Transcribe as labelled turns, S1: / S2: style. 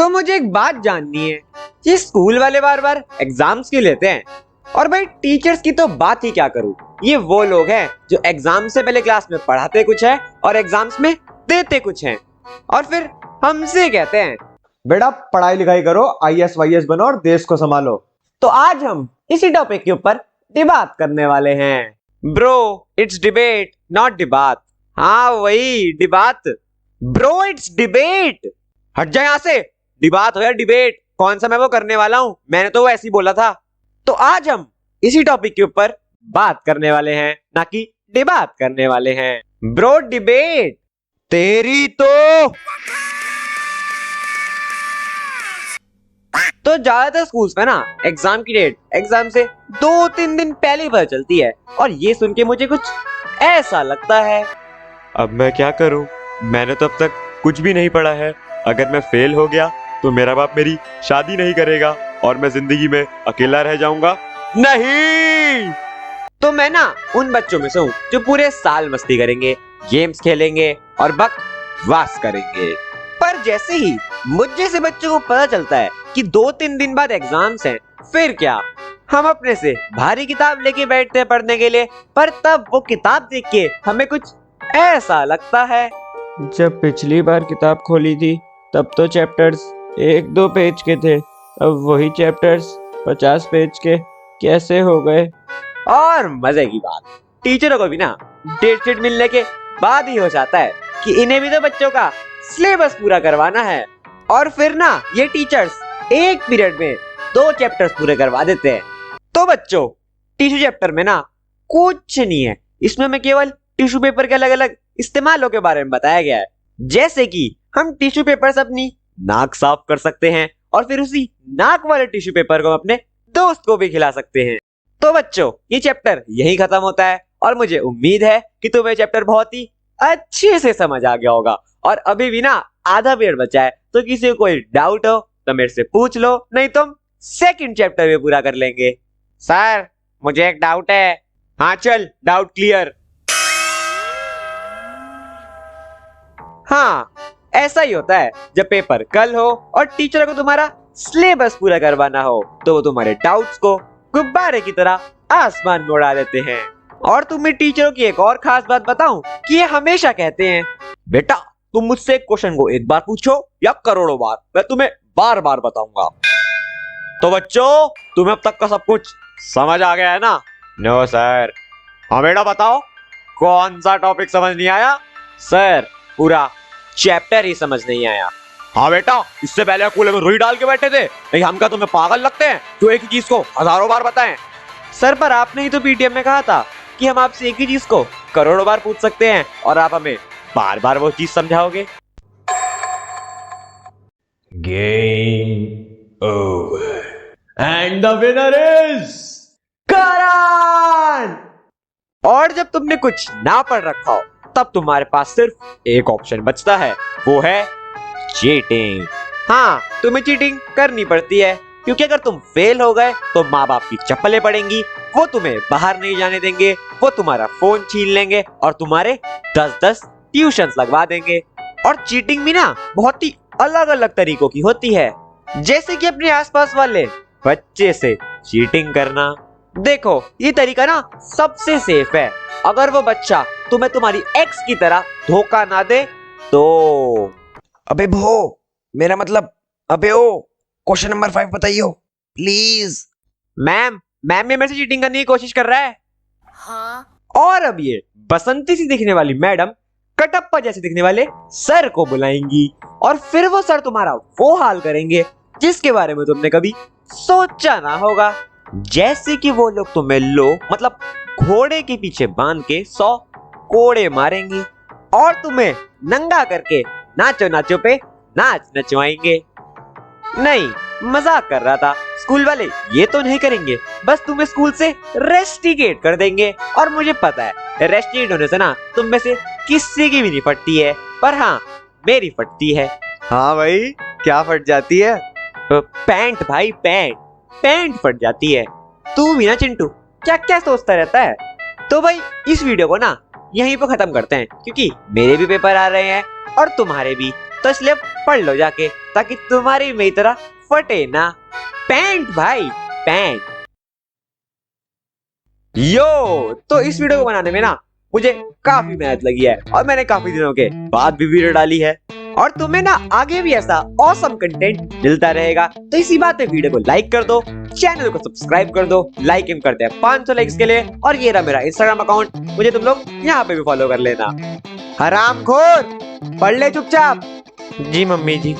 S1: तो मुझे एक बात जाननी है कि स्कूल वाले बार बार एग्जाम्स क्यों लेते हैं। और भाई टीचर्स की तो बात ही क्या करूं, ये वो लोग हैं जो एग्जाम से पहले क्लास में पढ़ाते कुछ है और एग्जाम्स में देते कुछ हैं, और फिर हमसे कहते हैं
S2: बेटा पढ़ाई लिखाई करो, आईएएस वाईएएस बनो और देश को संभालो।
S1: तो आज हम इसी टॉपिक के ऊपर डिबात करने वाले हैं। Bro it's debate not debate. हाँ वही डिबात ब्रो, इट्स डिबेट। हट जा यहाँ से, डिबात हो या डिबेट, कौन सा मैं वो करने वाला हूँ, मैंने तो वो ऐसे ही बोला था। तो आज हम इसी टॉपिक के ऊपर बात करने वाले हैं, ना कि डिबात करने वाले हैं। ब्रो डिबेट तेरी तो ज्यादातर स्कूल्स में ना एग्जाम की डेट एग्जाम से 2-3 दिन पहले ही पता चलती है, और ये सुन के मुझे कुछ ऐसा लगता है,
S3: अब मैं क्या करूं? मैंने तो अब तक कुछ भी नहीं पढ़ा है। अगर मैं फेल हो गया तो मेरा बाप मेरी शादी नहीं करेगा और मैं जिंदगी में अकेला रह जाऊंगा।
S1: नहीं। तो मैं ना उन बच्चों में से हूँ जो पूरे साल मस्ती करेंगे, गेम्स खेलेंगे और बकवास करेंगे। पर जैसे ही मुझ जैसे बच्चों को पता चलता है कि 2-3 दिन बाद एग्जाम्स हैं, फिर क्या, हम अपने से भारी किताब लेके बैठते हैं पढ़ने के लिए। पर तब वो किताब देख के हमें कुछ ऐसा लगता है,
S4: जब पिछली बार किताब खोली थी तब तो चैप्टर्स 1-2 पेज के थे, अब वही चैप्टर्स 50 पेज के कैसे हो गए।
S1: और मजे की बात, टीचरों को भी ना डेट शीट मिलने के बाद ही हो जाता है कि इन्हें भी तो बच्चों का सिलेबस पूरा करवाना है। और फिर ना ये टीचर्स एक पीरियड में 2 चैप्टर्स पूरे करवा देते हैं। तो बच्चों, टिश्यू चैप्टर में ना कुछ नहीं है, इसमें मैं केवल टिश्यू पेपर के अलग अलग इस्तेमालों के बारे में बताया गया है। जैसे कि हम टिश्यू पेपर से अपनी नाक साफ कर सकते हैं और फिर उसी नाक वाले टिश्यू पेपर को अपने दोस्त को भी खिला सकते हैं। तो बच्चों, ये चैप्टर यही खत्म होता है और मुझे उम्मीद है कि तुम्हें चैप्टर बहुत ही अच्छे से समझ आ गया होगा। और अभी भी ना आधा पीरियड बचा है, तो किसी को कोई डाउट हो तो मेरे से पूछ लो, नहीं तो हम सेकंड चैप्टर भी पूरा कर लेंगे। सर मुझे एक डाउट है। हाँ चल, डाउट क्लियर। हाँ ऐसा ही होता है जब पेपर कल हो और टीचर को तुम्हारा सिलेबस पूरा करवाना हो, तो वो तुम्हारे डाउट्स को गुब्बारे की तरह आसमान में उड़ा देते हैं। और तुम्हें टीचरों की एक और खास बात बताऊं कि ये हमेशा कहते हैं, बेटा तुम मुझसे एक क्वेश्चन को एक बार पूछो या करोड़ों बार, मैं तुम्हें बार बार बताऊंगा। तो बच्चों, तुम्हें अब तक का सब कुछ समझ आ गया है ना?
S3: No sir.
S1: हाँ बेटा बताओ, कौन सा टॉपिक समझ नहीं आया? सर पूरा चैप्टर ही समझ नहीं आया।
S3: हाँ बेटा, इससे पहले कूलर में रुई डाल के बैठे थे, नहीं हम क्या तुम्हें पागल लगते हैं जो एक ही चीज को हजारों बार बताएं?
S1: सर पर आपने ही तो पीटीएम में कहा था कि हम आपसे एक ही चीज को करोड़ों बार पूछ सकते हैं और आप हमें बार बार वो चीज समझाओगे।
S3: Game over and the winner is
S1: Karan. और जब तुमने कुछ ना पढ़ रखा हो तब तुम्हारे पास सिर्फ एक ऑप्शन बचता है, वो है चीटिंग। हाँ तुम्हें चीटिंग करनी पड़ती है, क्योंकि अगर तुम फेल हो गए तो माँ बाप की चप्पलें पड़ेंगी, वो तुम्हें बाहर नहीं जाने देंगे, वो तुम्हारा फोन छीन लेंगे और तुम्हारे 10-10 ट्यूशंस लगवा देंगे। और चीटिंग भी ना बहुत ही अलग अलग तरीकों की होती है, जैसे कि अपने आसपास वाले बच्चे से चीटिंग करना। देखो ये तरीका ना सबसे सेफ है। अगर वो बच्चा तुम्हें तुम्हारी एक्स की तरह धोखा ना दे तो।
S5: अबे भो, मेरा मतलब अबे ओ, क्वेश्चन नंबर 5 बताइयो प्लीज।
S1: मैम ये मेरे से चीटिंग करने की कोशिश कर रहा है।
S6: हाँ?
S1: और अब ये बसंती सी दिखने वाली मैडम कटप्पा जैसे दिखने वाले सर को बुलाएंगी और फिर वो सर तुम्हारा वो हाल करेंगे जिसके बारे में तुमने कभी सोचा ना होगा। जैसे कि वो लोग तुम्हें मतलब घोड़े के पीछे बांध के 100 कोड़े मारेंगे और तुम्हें नंगा करके नाचो नाचो पे नाच नचवाएंगे। नहीं, मजाक कर रहा था। स्कूल वाले ये तो नहीं करेंगे, बस तुम्हें स्कूल से रेस्टिकेट कर देंगे। और मुझे पता है रेस्टिकेट होने से ना तुम में से किसी की भी नहीं फटती है, पर हाँ मेरी फटती है।
S2: हाँ भाई, क्या फट जाती है?
S1: पैंट भाई, पैंट फट जाती है। तू भी ना चिंटू क्या क्या सोचता रहता है। तो भाई इस वीडियो को ना यहीं पर खत्म करते हैं, क्योंकि मेरे भी पेपर आ रहे हैं और तुम्हारे भी। तो इसलिए पढ़ लो जाके, ताकि तुम्हारी मेरी तरह फटे ना। पैंट भाई, पैंट। यो, तो इस वीडियो को बनाने में ना मुझे काफी मेहनत लगी है और मैंने काफी दिनों के बाद भी वीडियो डाली है, और तुम्हें ना आगे भी ऐसा ऑसम कंटेंट मिलता रहेगा। तो इसी बात पे वीडियो को लाइक कर दो, चैनल को सब्सक्राइब कर दो। लाइक इन करते हैं 500 लाइक्स के लिए, और ये रहा मेरा इंस्टाग्राम अकाउंट, मुझे तुम लोग यहाँ पे भी फॉलो कर लेना। हरामखोर, पढ़ ले चुपचाप।
S4: जी मम्मी जी।